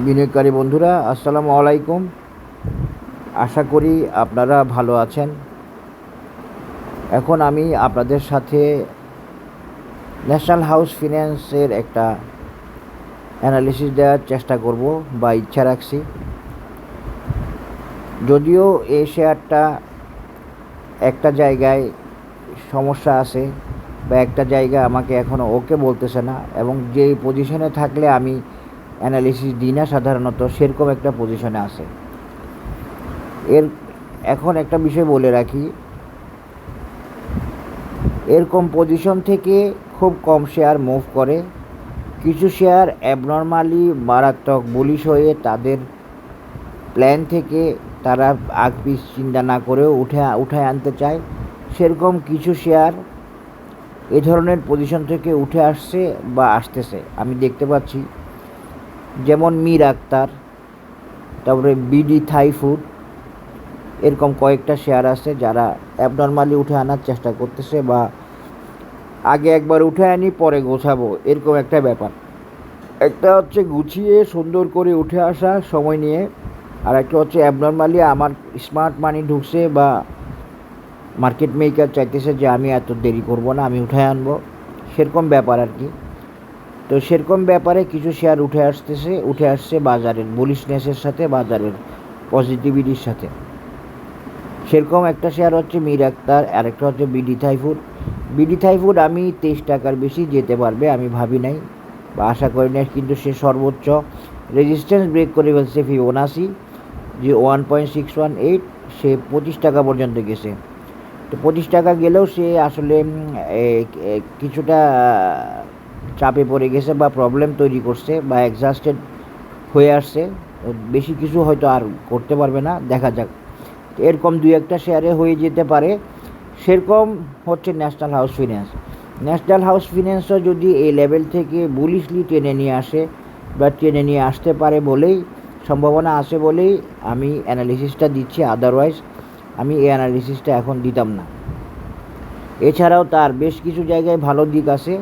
বিনিয়োগকারী বন্ধুরা, আসসালামু আলাইকুম। আশা করি আপনারা ভালো আছেন। এখন আমি আপনাদের সাথে ন্যাশনাল হাউস ফিন্যান্সের একটা অ্যানালিসিস দেওয়ার চেষ্টা করব বা ইচ্ছা রাখছি। যদিও এই শেয়ারটা একটা জায়গায় সমস্যা আছে বা একটা জায়গা আমাকে এখনও ওকে বলতেছে না, এবং যেই পজিশনে থাকলে আমি অ্যানালিসিস দিই না সাধারণত, সেরকম একটা পজিশনে আছে। এখন একটা বিষয় বলে রাখি, এরকম পজিশন থেকে খুব কম শেয়ার মুভ করে। কিছু শেয়ার অ্যাবনর্মালি মারাত্মক বুলিশ হয়ে তাদের প্ল্যান থেকে তারা আগ পিছ চিন্তা না করেও উঠায় আনতে চায়। সেরকম কিছু শেয়ার এ ধরনের পজিশন থেকে উঠে আসছে বা আসতেছে আমি দেখতে পাচ্ছি। যেমন মীর আক্তার, তারপরে বিডি থাই ফুড, এরকম কয়েকটা শেয়ার আছে যারা অ্যাবনর্মালি উঠে আনার চেষ্টা করতেছে, বা আগে একবার উঠে আনি পরে গোছাবো, এরকম একটা ব্যাপার। একটা হচ্ছে গুছিয়ে সুন্দর করে উঠে আসা সময় নিয়ে, আর একটা হচ্ছে অ্যাবনর্মালি আমার স্মার্ট মানি ঢুকছে বা মার্কেট মেকার চাইতেছে যে আমি এত দেরি করব না, আমি উঠে আনবো, সেরকম ব্যাপার আর কি। তো সেরকম ব্যাপারে কিছু শেয়ার উঠে আসছে বাজারের বুলিশনেসের সাথে, বাজারের পজিটিভিটির সাথে। সেরকম একটা শেয়ার হচ্ছে মীর আক্তার, আরেকটা হচ্ছে BD Thai food. BD Thai food আমি 23 টাকার বেশি যেতে পারবে আমি ভাবি নাই বা আশা করি না, কিন্তু সে সর্বোচ্চ রেজিস্ট্যান্স ব্রেক করে ফেলছে ফিবোনাসি যে 1.618, সে 25 টাকা পর্যন্ত গেছে। তো 25 টাকা গেলেও সে আসলে কিছুটা চাপে পড়ে গেছে বা প্রবলেম তৈরি করছে বা এক্সহাস্টেড হয়ে আসছে। বেশি কিছু হয়তো আর করতে পারবে না, দেখা যাক। এরকম দুই একটা শেয়ারে হয়ে যেতে পারে। সেরকম হচ্ছে national house finance. National house ফিন্যান্সও যদি এই লেভেল থেকে বুলিশলি টেনে নিয়ে আসে বা টেনে নিয়ে আসতে পারে বলেই, সম্ভাবনা আছে বলেই আমি অ্যানালিসিসটা দিচ্ছি, আদারওয়াইজ আমি এই অ্যানালিসিসটা এখন দিতাম না। এছাড়াও তার বেশ কিছু জায়গায় ভালো দিক আছে,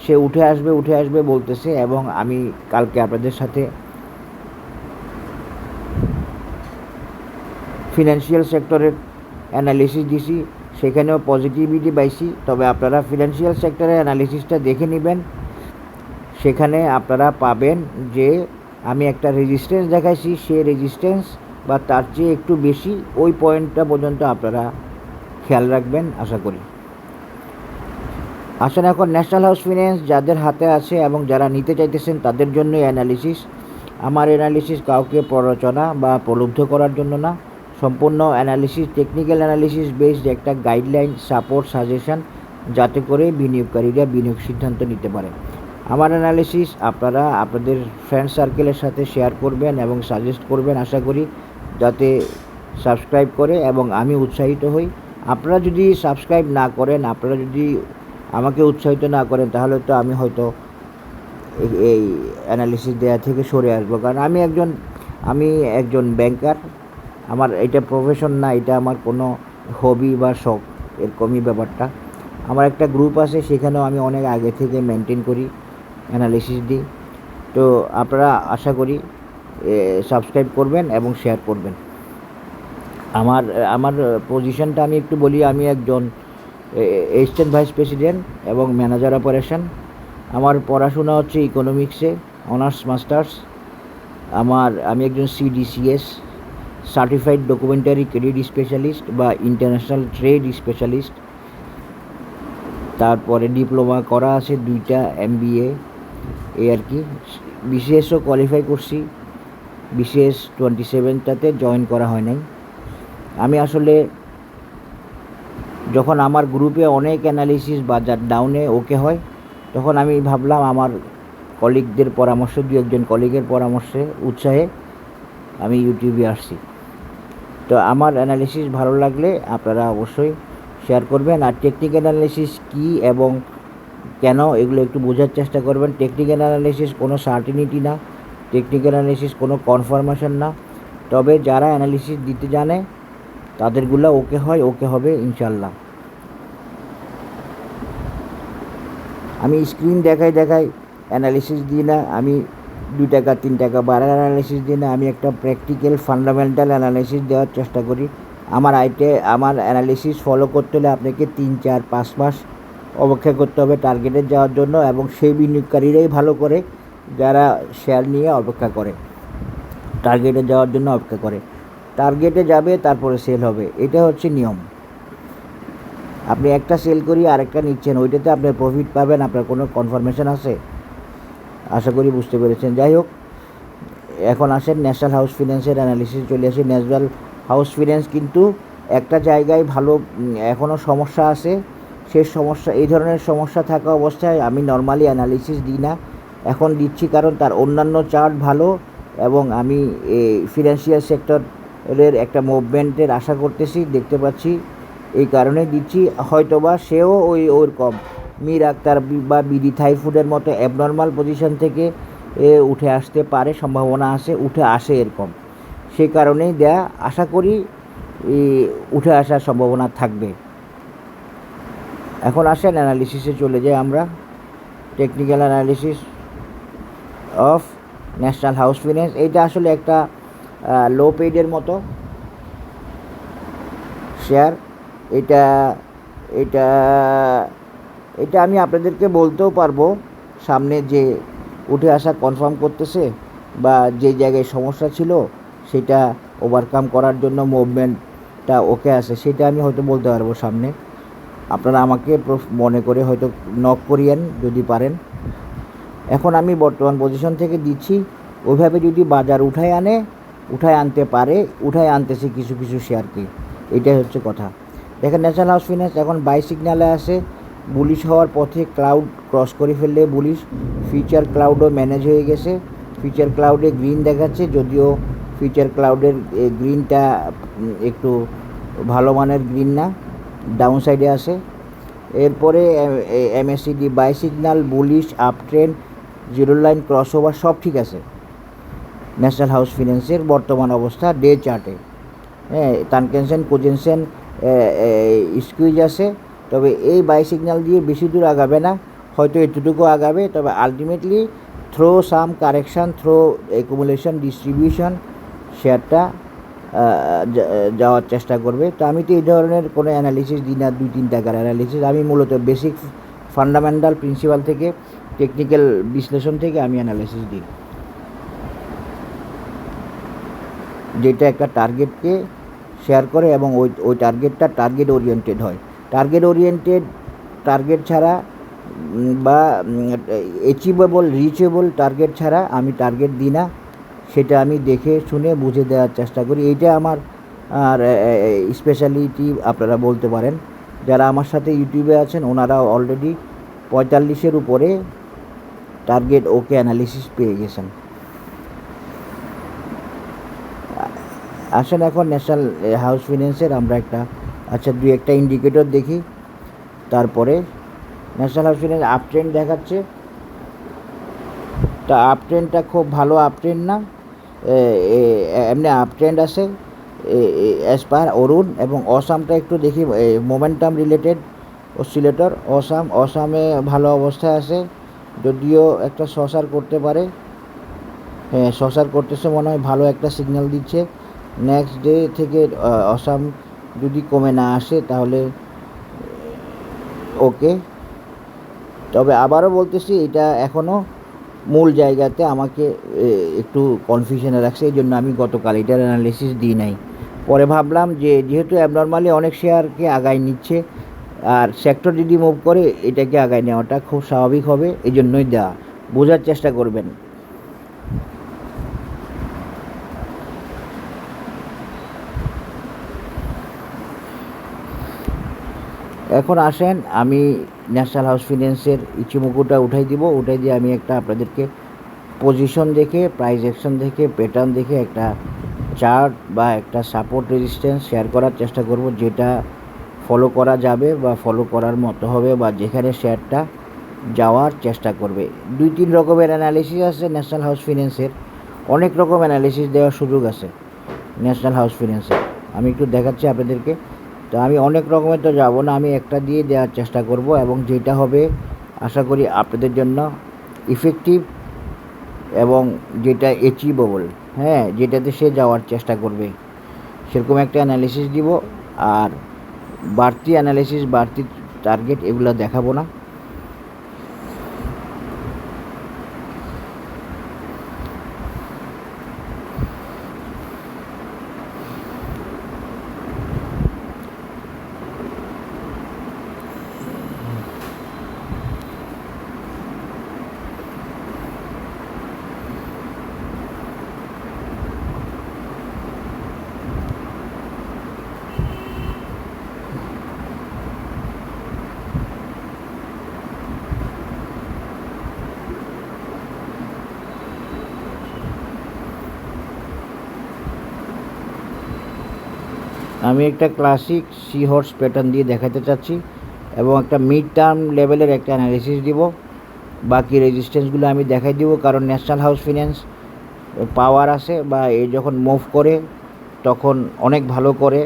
সে উঠে আসবে বলতেছে, এবং আমি কালকে আপনাদের সাথে ফিনান্সিয়াল সেক্টরের অ্যানালিসিস দিছি, সেখানেও পজিটিভিটি পাইছি। তবে আপনারা ফিনান্সিয়াল সেক্টরের অ্যানালিসিসটা দেখে নেবেন, সেখানে আপনারা পাবেন যে আমি একটা রেজিস্ট্যান্স দেখাইছি, সে রেজিস্ট্যান্স বা তার চেয়ে একটু বেশি, ওই পয়েন্টটা পর্যন্ত আপনারা খেয়াল রাখবেন আশা করি। আসলে এখন ন্যাশনাল হাউস ফিন্যান্স যাদের হাতে আছে এবং যারা নিতে চাইতেছেন তাদের জন্য অ্যানালিসিস। আমার অ্যানালিসিস কাউকে প্ররোচনা বা প্রলুব্ধ করার জন্য না, সম্পূর্ণ অ্যানালিসিস, টেকনিক্যাল অ্যানালিসিস বেসড একটা গাইডলাইন, সাপোর্ট, সাজেশন, যাতে করে বিনিয়োগকারীরা বিনিয়োগ সিদ্ধান্ত নিতে পারে। আমার অ্যানালিসিস আপনারা আপনাদের ফ্রেন্ড সার্কেলের সাথে শেয়ার করবেন এবং সাজেস্ট করবেন আশা করি, যাতে সাবস্ক্রাইব করে এবং আমি উৎসাহিত হই। আপনারা যদি সাবস্ক্রাইব না করেন, আপনারা যদি আমাকে উৎসাহিত না করেন, তাহলে তো আমি হয়তো এই অ্যানালিসিস দেওয়া থেকে সরে আসবো। কারণ আমি একজন ব্যাংকার, আমার এটা প্রফেশন না, এটা আমার কোনো হবি বা শখ, এরকমই ব্যাপারটা। আমার একটা গ্রুপ আছে, সেখানেও আমি অনেক আগে থেকে মেনটেন করি, অ্যানালিসিস দিই। তো আপনারা আশা করি সাবস্ক্রাইব করবেন এবং শেয়ার করবেন। আমার আমার পজিশনটা আমি একটু বলি। আমি একজন অ্যাসিস্ট্যান্ট ভাইস প্রেসিডেন্ট এবং ম্যানেজার অপারেশন। আমার পড়াশোনা হচ্ছে ইকোনমিক্সে, অনার্স মাস্টার্স। আমি একজন সিডিসিএস সার্টিফাইড ডকুমেন্টারি ক্রেডিট স্পেশালিস্ট বা ইন্টারন্যাশনাল ট্রেড স্পেশালিস্ট। তারপরে ডিপ্লোমা করা আছে 2টা, MBA, এই আর কি। বিসিএসও কোয়ালিফাই করছি, বিসিএস 27টাতে জয়েন করা হয় নাই। আমি আসলে যখন আমার গ্রুপে অনেক অ্যানালিসিস বাজার ডাউনে ওকে হয়, তখন আমি ভাবলাম আমার কলিগদের পরামর্শ, 2-1 কলিগের পরামর্শে উৎসাহে আমি ইউটিউবে আসছি। তো আমার অ্যানালিসিস ভালো লাগলে আপনারা অবশ্যই শেয়ার করবেন। আর টেকনিক্যাল অ্যানালিসিস কী এবং কেন, এগুলো একটু বোঝার চেষ্টা করবেন। টেকনিক্যাল অ্যানালিসিস কোনো সার্টিনিটি না, টেকনিক্যাল অ্যানালিসিস কোনো কনফার্মেশন না। তবে যারা অ্যানালিসিস দিতে জানে তাদেরগুলো ওকে হবে ইনশাল্লাহ। আমি স্ক্রিন দেখাই অ্যানালিসিস দিই না, আমি 2 টাকা 3 টাকা বাড়ার অ্যানালিসিস দিই না, আমি একটা প্র্যাকটিক্যাল ফান্ডামেন্টাল অ্যানালিসিস দেওয়ার চেষ্টা করি। আমার অ্যানালিসিস ফলো করতে হলে আপনাকে 3 4 5 মাস অপেক্ষা করতে হবে টার্গেটে যাওয়ার জন্য, এবং সেই বিনিয়োগকারীরাই ভালো করে যারা শেয়ার নিয়ে অপেক্ষা করে, টার্গেটে যাওয়ার জন্য অপেক্ষা করে। টার্গেটে যাবে তারপরে সেল হবে, এটা হচ্ছে নিয়ম। আপনি একটা সেল করি আরেকটা নিচ্ছেন, ওইটাতে আপনার প্রফিট পাবেন, আপনার কোনো কনফার্মেশন আছে? আশা করি বুঝতে পেরেছেন। যাই হোক, এখন আসেন ন্যাশনাল হাউস ফিন্যান্সের অ্যানালিসিস চলে আসি। ন্যাশনাল হাউস ফিন্যান্স কিন্তু একটা জায়গায় ভালো, এখনও সমস্যা আছে। সেই সমস্যা, এই ধরনের সমস্যা থাকা অবস্থায় আমি নর্মালি অ্যানালিসিস দিই না, এখন দিচ্ছি কারণ তার অন্যান্য চার্ট ভালো, এবং আমি ফিনান্সিয়াল সেক্টরের একটা মুভমেন্টের আশা করতেছি, দেখতে পাচ্ছি, এই কারণে দিচ্ছি। হয়তোবা সেও ওরকম মীর আক্তার বা বিডি থাই ফুডের মতো অ্যাবনর্মাল পজিশন থেকে উঠে আসতে পারে, সম্ভাবনা আছে, উঠে আসে এরকম, সেই কারণেই দেয়া। আশা করি উঠে আসার সম্ভাবনা থাকবে। এখন আসেন অ্যানালিসিসে চলে যাই আমরা। Technical analysis of national house finance, এইটা আসলে একটা লো পেইডের মতো শেয়ার। এটা এটা এটা আমি আপনাদেরকে বলতেও পারবো সামনে যে উঠে আসা কনফার্ম করতেছে, বা যে জায়গায় সমস্যা ছিল সেটা ওভারকাম করার জন্য মুভমেন্টটা ওকে আছে, সেটা আমি হয়তো বলতে পারবো সামনে। আপনারা আমাকে মনে করে হয়তো নক করিয়েন যদি পারেন। এখন আমি বর্তমান পজিশন থেকে দিচ্ছি, ওইভাবে যদি বাজার উঠায় আনতে পারে, উঠায় আনতেছে কিছু কিছু শেয়ারকে, এটাই হচ্ছে কথা। দেখেন ন্যাশনাল হাউস ফিন্যান্স এখন বাই সিগনালে আসে, বুলিশ হওয়ার পথে ক্লাউড ক্রস করে ফেললে বুলিশ, ফিউচার ক্লাউডও ম্যানেজ হয়ে গেছে, ফিউচার ক্লাউডে গ্রিন দেখাচ্ছে, যদিও ফিউচার ক্লাউডের গ্রিনটা একটু ভালো মানের গ্রিন না, ডাউন সাইডে আসে। এরপরে MACD by signal, bullish, up trend, zero line, cross over, সব ঠিক আছে ন্যাশনাল হাউস ফিন্যান্সের বর্তমান অবস্থা ডে চার্টে। হ্যাঁ, টানকেনসেন কোজেনসেন স্কুইজ আছে, তবে এই বাই সিগন্যাল দিয়ে বেশি দূর আগাবে না, হয়তো এতটুকু আগাবে, তবে আলটিমেটলি থ্রো সাম কারেকশান, থ্রো অ্যাকুমুলেশন, ডিস্ট্রিবিউশন, শেয়ারটা যাওয়ার চেষ্টা করবে। তো আমি তো এই ধরনের কোনো অ্যানালিসিস দিই না, 2-3 টাকার অ্যানালিসিস। আমি মূলত বেসিক ফান্ডামেন্টাল প্রিন্সিপাল থেকে, টেকনিক্যাল বিশ্লেষণ থেকে আমি অ্যানালিসিস দিই, যেটা একটা টার্গেটকে শেয়ার করে এবং ওই টার্গেটটা টার্গেট ওরিয়েন্টেড হয়। টার্গেট ছাড়া বা অ্যাচিভেবল রিচেবল টার্গেট ছাড়া আমি টার্গেট দিই না, সেটা আমি দেখে শুনে বুঝে দেওয়ার চেষ্টা করি। এইটা আমার স্পেশালিটি আপনারা বলতে পারেন। যারা আমার সাথে ইউটিউবে আছেন ওনারা অলরেডি 45-এর উপরে টার্গেট ওকে অ্যানালিসিস পেয়ে গেছেন। আসেন এখন ন্যাশনাল হাউস ফিন্যান্সের আমরা একটা 2-1টা ইন্ডিকেটর দেখি, তারপরে national house finance up trend দেখাচ্ছে। তা আপ ট্রেন্ডটা খুব ভালো আপ ট্রেন্ড না, এমনি আপ ট্রেন্ড আছে অ্যাজ পার অরুণ। এবং অসামটা একটু দেখি, মোমেন্টাম রিলেটেড অসিলেটর অসামে ভালো অবস্থায় আছে, যদিও একটা শসার করতে পারে। হ্যাঁ, শসার করতেছে মনে হয়, ভালো একটা সিগন্যাল দিচ্ছে। নেক্সট ডে থেকে অসাম যদি কমে না আসে তাহলে ওকে। তবে আবারও বলতেছি, এটা এখনও মূল জায়গাতে আমাকে একটু কনফিউশনে রাখছে, এই জন্য আমি গতকাল এটার অ্যানালিসিস দিই নাই। পরে ভাবলাম যে যেহেতু অ্যাবনর্মালি অনেক শেয়ারকে আগায় নিচ্ছে, আর সেক্টর যদি মুভ করে এটাকে আগায় নেওয়াটা খুব স্বাভাবিক হবে, এই জন্যই দেওয়া। বোঝার চেষ্টা করবেন। এখন আসেন আমি ন্যাশনাল হাউস ফিন্যান্সের ইচিমুকুটা উঠাই দিয়ে আমি একটা আপনাদেরকে পজিশন দেখে, প্রাইস অ্যাকশন দেখে, প্যাটার্ন দেখে একটা চার্ট বা একটা সাপোর্ট রেজিস্ট্যান্স শেয়ার করার চেষ্টা করব, যেটা ফলো করা যাবে বা ফলো করার মতো হবে, বা যেখানে শেয়ারটা যাওয়ার চেষ্টা করবে। 2-3 রকমের অ্যানালিসিস আছে ন্যাশনাল হাউস ফিন্যান্সের, অনেক রকম অ্যানালিসিস দেওয়ার সুযোগ আছে ন্যাশনাল হাউস ফিন্যান্সের। আমি একটু দেখাচ্ছি আপনাদেরকে। তো আমি অনেক রকমের তো যাব না, আমি একটা দিয়ে দেওয়ার চেষ্টা করব, এবং যেটা হবে আশা করি আপনাদের জন্য ইফেক্টিভ এবং যেটা অ্যাচিভেবল, হ্যাঁ, যেটাতে সে যাওয়ার চেষ্টা করবে, সেরকম একটা অ্যানালিসিস দিব। আর বাড়তি অ্যানালিসিস, বাড়তি টার্গেট এগুলো দেখাবো না। আমি একটা ক্লাসিক সি হর্স প্যাটার্ন দিয়ে দেখাতে চাচ্ছি এবং একটা মিড টার্ম লেভেলের একটা অ্যানালিসিস দিব। বাকি রেজিস্ট্যান্সগুলো আমি দেখাই দিব, কারণ ন্যাশনাল হাউস ফিন্যান্স পাওয়ার আছে, বা এই যখন মুভ করে তখন অনেক ভালো করে।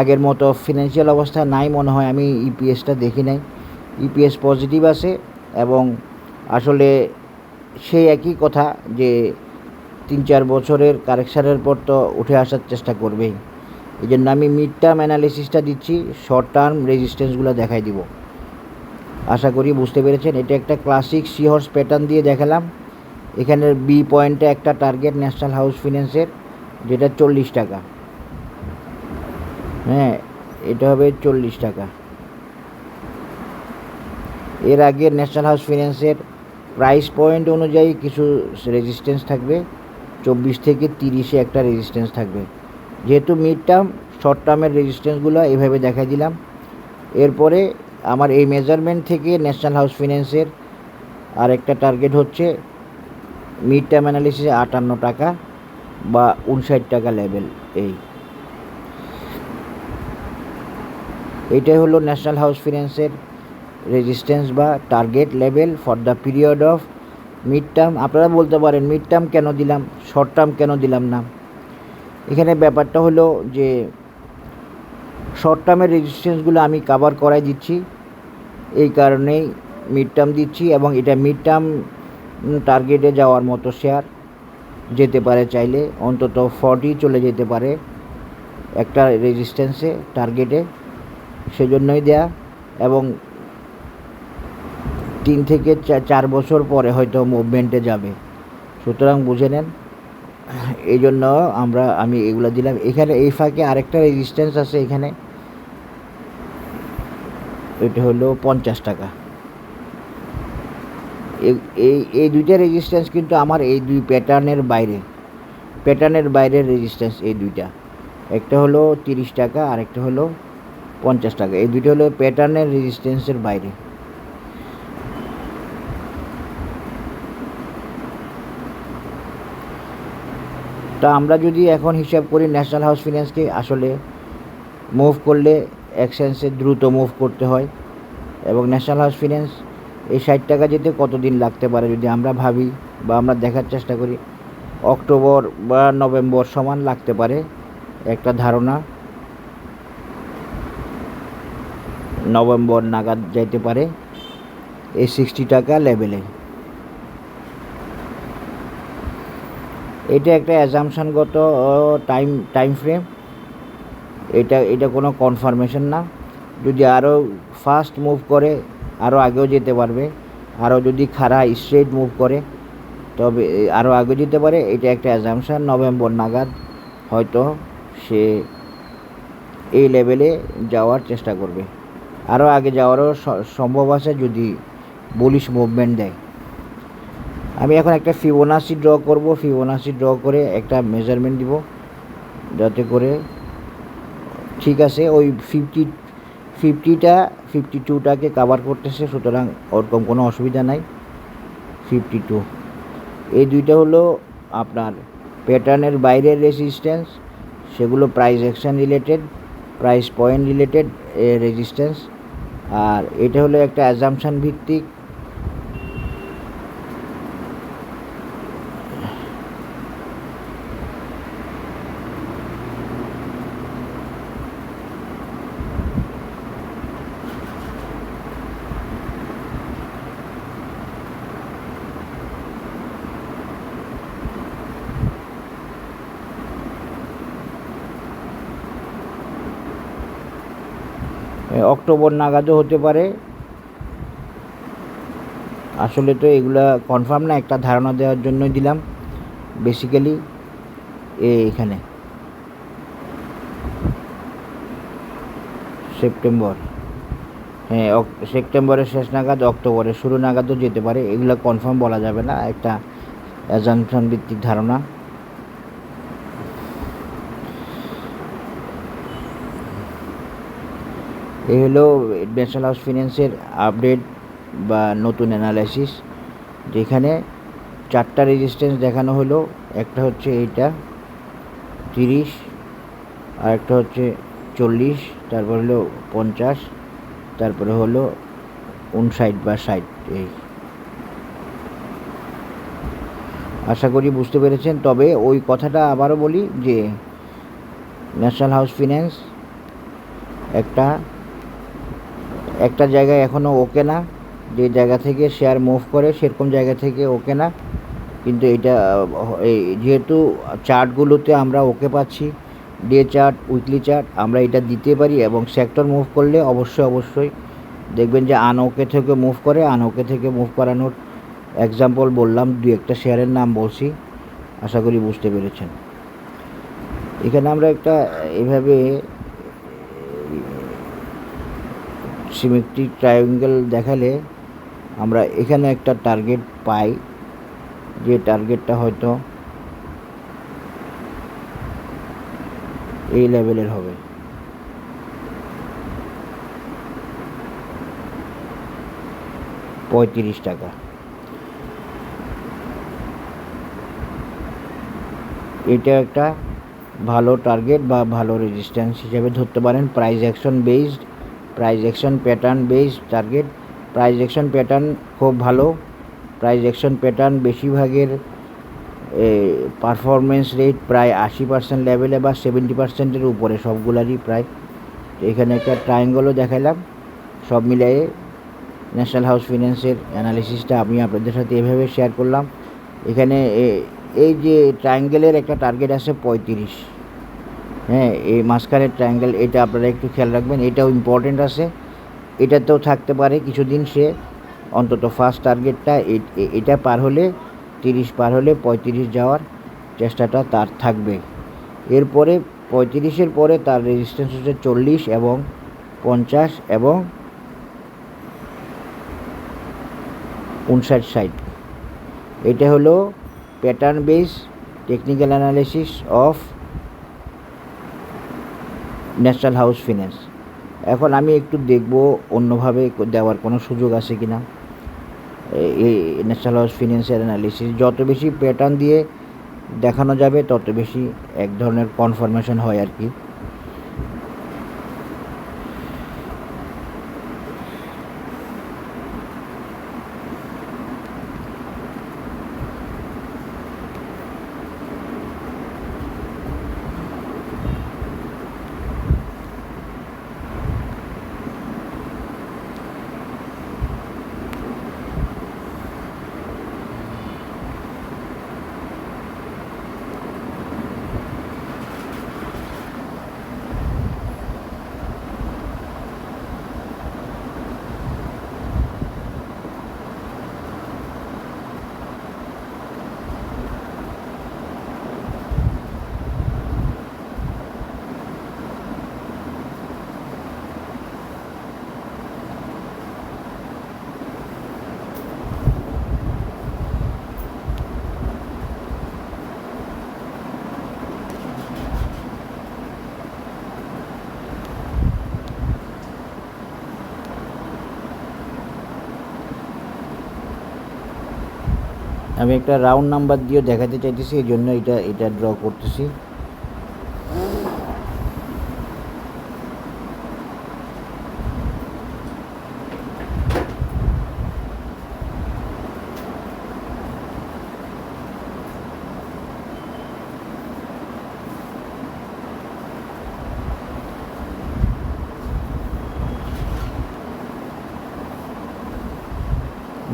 আগের মতো ফিনান্সিয়াল অবস্থা নাই মনে হয়, আমি ইপিএসটা দেখি নাই। ইপিএস পজিটিভ আছে এবং আসলে সেই একই কথা যে 3-4 বছরের কারেকশানের পর তো উঠে আসার চেষ্টা করবেই। এই জন্য আমি মিড টার্ম অ্যানালিসিসটা দিচ্ছি, শর্ট টার্ম রেজিস্ট্যান্সগুলো দেখাই দিব। আশা করি বুঝতে পেরেছেন। এটা একটা ক্লাসিক সি হর্স প্যাটার্ন দিয়ে দেখালাম। এখানের বি পয়েন্টে একটা টার্গেট ন্যাশনাল হাউস ফিন্যান্সের, যেটা 40 টাকা। হ্যাঁ, এটা হবে 40 টাকা। এর আগে ন্যাশনাল হাউস ফিন্যান্সের প্রাইস পয়েন্ট অনুযায়ী কিছু রেজিস্ট্যান্স থাকবে, 24 থেকে 30-এ একটা রেজিস্ট্যান্স থাকবে। যেহেতু মিড টার্ম, শর্ট টার্মের রেজিস্ট্যান্সগুলো এইভাবে দেখাই দিলাম। এরপরে আমার এই মেজারমেন্ট থেকে ন্যাশনাল হাউস ফিন্যান্সের আর একটা টার্গেট হচ্ছে মিড টার্ম অ্যানালিসিসে 58 টাকা বা 59 টাকা লেভেল। এইটাই হলো ন্যাশনাল হাউস ফিন্যান্সের রেজিস্ট্যান্স বা target level for the period of mid term. আপনারা বলতে পারেন মিড টার্ম কেন দিলাম, শর্ট টার্ম কেন দিলাম না? এখানে ব্যাপারটা হলো যে শর্ট টার্মের রেজিস্ট্যান্সগুলো আমি কাভার করাই দিচ্ছি, এই কারণেই মিড টার্ম দিচ্ছি। এবং এটা মিড টার্ম টার্গেটে যাওয়ার মতো শেয়ার যেতে পারে, চাইলে অন্তত 40 চলে যেতে পারে একটা রেজিস্ট্যান্সে, টার্গেটে, সেজন্যই দেয়া। এবং 3 থেকে 4 বছর পরে হয়তো মুভমেন্টে যাবে, সুতরাং বুঝে নেন। এই জন্য আমি এগুলো দিলাম। এখানে এই ফাঁকে আরেকটা রেজিস্ট্যান্স আছে এখানে, এটা হলো 50 টাকা। এই দুইটা রেজিস্ট্যান্স কিন্তু আমার এই দুই প্যাটার্নের বাইরের রেজিস্ট্যান্স। এই দুইটা, একটা হলো 30 টাকা আর একটা হলো 50 টাকা। এই দুইটা হলো প্যাটার্নের রেজিস্ট্যান্সের বাইরে। তা আমরা যদি এখন হিসাব করি, ন্যাশনাল হাউস ফিন্যান্সকে আসলে মুভ করলে এক্সচেঞ্জে দ্রুত মুভ করতে হয়, এবং ন্যাশনাল হাউস ফিন্যান্স এই 60 টাকা যেতে কতদিন লাগতে পারে যদি আমরা ভাবি বা আমরা দেখার চেষ্টা করি, অক্টোবর বা নভেম্বর সমান লাগতে পারে একটা ধারণা। নভেম্বর নাগাদ যাইতে পারে এই 60 টাকা লেভেলে। এটা একটা অ্যাজাম্পশনগত টাইম ফ্রেম, এটা কোনো কনফার্মেশন না। যদি আরও ফাস্ট মুভ করে আরও আগেও যেতে পারবে, আরও যদি খাড়া স্ট্রেট মুভ করে তবে আরও আগে যেতে পারে। এটা একটা অ্যাজাম্পশন। নভেম্বর নাগাদ হয়তো সে এই লেভেলে যাওয়ার চেষ্টা করবে, আরও আগে যাওয়ারও সম্ভব আছে যদি বুলিশ মুভমেন্ট দেয়। আমি এখন একটা ফিবোনাসি ড্র করব। ফিবোনাসি ড্র করে একটা মেজারমেন্ট দিব, যাতে করে ঠিক আছে ওই 52টাকে কাভার করতেছে, সুতরাং ওরকম কোনো অসুবিধা নাই। 52, এই দুইটা হলো আপনার প্যাটার্নের বাইরের রেজিস্ট্যান্স, সেগুলো price action related, price point related resistance. আর এটা হলো একটা অ্যাজাম্পশন ভিত্তিক। অক্টোবর নাগাদও হতে পারে। আসলে তো এগুলা কনফার্ম না, একটা ধারণা দেওয়ার জন্যই দিলাম বেসিক্যালি। এখানে সেপ্টেম্বর, হ্যাঁ সেপ্টেম্বরের শেষ নাগাদ অক্টোবরের শুরু নাগাদও যেতে পারে, এগুলো কনফার্ম বলা যাবে না, একটা অ্যাজাম্পশন ভিত্তিক ধারণা। এই হলো ন্যাশনাল হাউস ফিন্যান্সের আপডেট বা নতুন অ্যানালাইসিস, যেখানে 4টা রেজিস্ট্যান্স দেখানো হলো। একটা হচ্ছে এইটা 30, আর একটা হচ্ছে 40, তারপর হলো 50, তারপরে হলো 59 বা 60। এই আশা করি বুঝতে পেরেছেন। তবে ওই কথাটা আবারও বলি যে ন্যাশনাল হাউস ফিন্যান্স একটা জায়গায় এখনও ওকে না, যে জায়গা থেকে শেয়ার মুভ করে সেরকম জায়গা থেকে ওকে না, কিন্তু এটা যেহেতু চার্টগুলোতে আমরা ওকে পাচ্ছি, ডে চার্ট, উইকলি চার্ট, আমরা এটা দিতে পারি। এবং সেক্টর মুভ করলে অবশ্যই দেখবেন যে আনওকে থেকে মুভ করে, আনওকে থেকে মুভ করানোর এক্সাম্পল বললাম, 2-একটা শেয়ারের নাম বলছি, আশা করি বুঝতে পেরেছেন। এখানে আমরা একটা এভাবে সিমেট্রিক ট্রায়াঙ্গেল দেখালে আমরা এখানে একটা টার্গেট পাই, যে টার্গেটটা হয়তো এই লেভেলের হবে, ৳35। এটা একটা ভালো টার্গেট বা ভালো রেজিস্ট্যান্স হিসেবে ধরতে পারেন। Price action pattern based target. Price action pattern খুব ভালো। প্রাইস অ্যাকশন প্যাটার্ন বেশিরভাগের পারফরমেন্স রেট প্রায় 80% লেভেলে বা 70%-এর উপরে সবগুলারই প্রায়। এখানে একটা ট্রায়াঙ্গলও দেখালাম। সব মিলিয়ে ন্যাশনাল হাউস ফিন্যান্সের অ্যানালিসিসটা আমি আপনাদের সাথে এভাবে শেয়ার করলাম। এখানে এই যে ট্রায়াঙ্গেলের একটা টার্গেট আছে 35, হ্যাঁ, এই মাঝখানের ট্রায়াঙ্গেল, এটা আপনারা একটু খেয়াল রাখবেন, এটাও ইম্পর্টেন্ট আছে। এটাতেও থাকতে পারে কিছুদিন সে, অন্তত ফার্স্ট টার্গেটটা এটা পার হলে, 30 পার হলে 35 যাওয়ার চেষ্টাটা তার থাকবে। এরপরে 35-এর পরে তার রেজিস্ট্যান্স হচ্ছে 40 এবং 50 এবং 59-60। এটা হলো pattern base technical analysis of national house finance. এখন আমি একটু দেখব অন্যভাবে দেওয়ার কোনো সুযোগ আছে কি না। এই ন্যাশনাল হাউস ফিন্যান্সের অ্যানালিসিস যত বেশি প্যাটার্ন দিয়ে দেখানো যাবে তত বেশি এক ধরনের কনফার্মেশন হয় আর কি। আমি একটা রাউন্ড নাম্বার দিয়েও দেখাতে চাইতেছি, এই জন্য এটা ড্র করতেছি।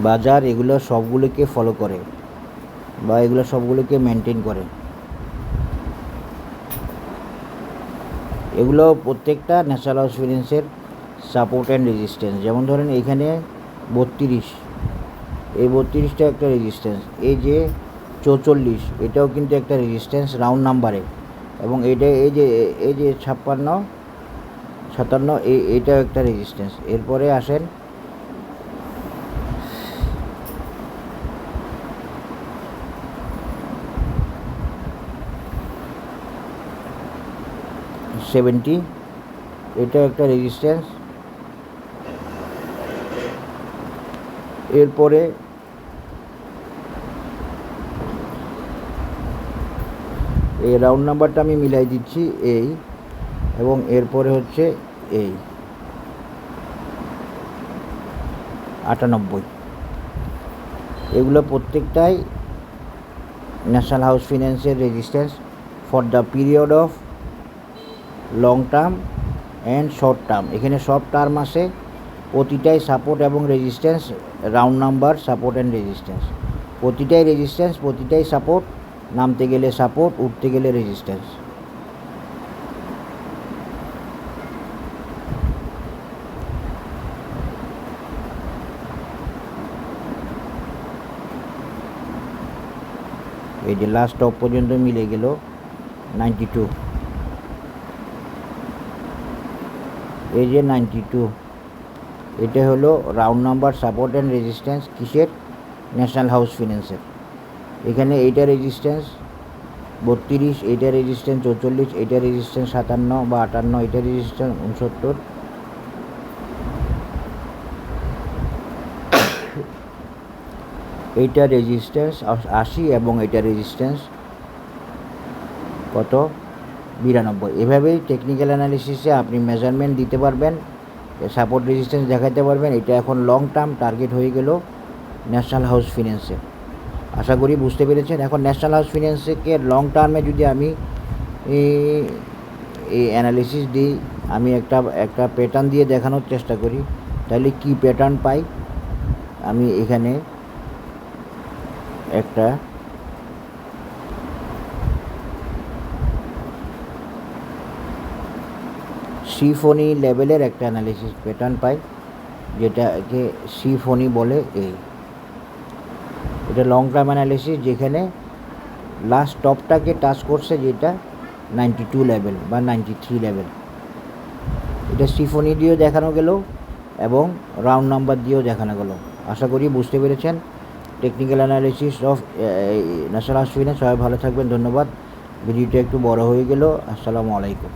বাজার এগুলো সবগুলোকে ফলো করে বা এগুলো সবগুলোকে মেনটেন করে। এগুলো প্রত্যেকটা ন্যাশনাল হাউস ফিন্যান্সের সাপোর্ট অ্যান্ড রেজিস্ট্যান্স। যেমন ধরেন এইখানে 32, এই 32টা একটা রেজিস্ট্যান্স, এই যে 44 এটাও কিন্তু একটা রেজিস্ট্যান্স রাউন্ড নাম্বারে, এবং এটা এই যে 56, 57 এইটাও একটা রেজিস্ট্যান্স। এরপরে আসেন সেভেন্টি, এটাও একটা রেজিস্ট্যান্স। এরপরে এই রাউন্ড নাম্বারটা আমি মিলাই দিচ্ছি এই, এবং এরপরে হচ্ছে এই 98, এগুলো প্রত্যেকটাই ন্যাশনাল হাউস ফিন্যান্সের resistance for the period of long term and short term. এখানে সব টার্ম আছে, প্রতিটাই সাপোর্ট এবং resistance, round number, support and resistance, প্রতিটাই রেজিস্ট্যান্স, প্রতিটাই সাপোর্ট, নামতে গেলে সাপোর্ট, উঠতে গেলে রেজিস্ট্যান্স। এই যে লাস্ট টপ পর্যন্ত মিলে গেল 92, এই যে 92, এটা হলো round number, support and resistance কিসের? ন্যাশনাল হাউস ফিন্যান্সের। এখানে এইটা রেজিস্ট্যান্স 32, এইটা রেজিস্ট্যান্স 44, এইটা রেজিস্ট্যান্স 57 বা 58, এইটা রেজিস্ট্যান্স 69, এইটা রেজিস্ট্যান্স 80, এবং এইটা রেজিস্ট্যান্স কত? 92। এভাবেই টেকনিক্যাল অ্যানালিসিসে আপনি মেজারমেন্ট দিতে পারবেন, সাপোর্ট রেজিস্ট্যান্স দেখাতে পারবেন। এটা এখন লং টার্ম টার্গেট হয়ে গেল ন্যাশনাল হাউস ফিন্যান্সে। আশা করি বুঝতে পেরেছেন। এখন ন্যাশনাল হাউস ফিন্যান্সকে লং টার্মে যদি আমি এই অ্যানালিসিস দিই, আমি একটা প্যাটার্ন দিয়ে দেখানোর চেষ্টা করি, তাহলে কি প্যাটার্ন পাই। আমি এখানে একটা সিফনি লেভেলের একটা অ্যানালিসিস প্যাটার্ন পাই, যেটাকে সিফনি বলে। এটা লং টার্ম অ্যানালিসিস, যেখানে লাস্ট টপটাকে টাচ করছে, যেটা 92 লেভেল বা 93 লেভেল। এটা সিফনি দিয়েও দেখানো গেল এবং রাউন্ড নাম্বার দিয়েও দেখানো গেল। আশা করি বুঝতে পেরেছেন technical analysis of national house finance. সবাই ভালো থাকবেন, ধন্যবাদ। ভিডিওটা একটু বড় হয়ে গেল। আসসালামু আলাইকুম।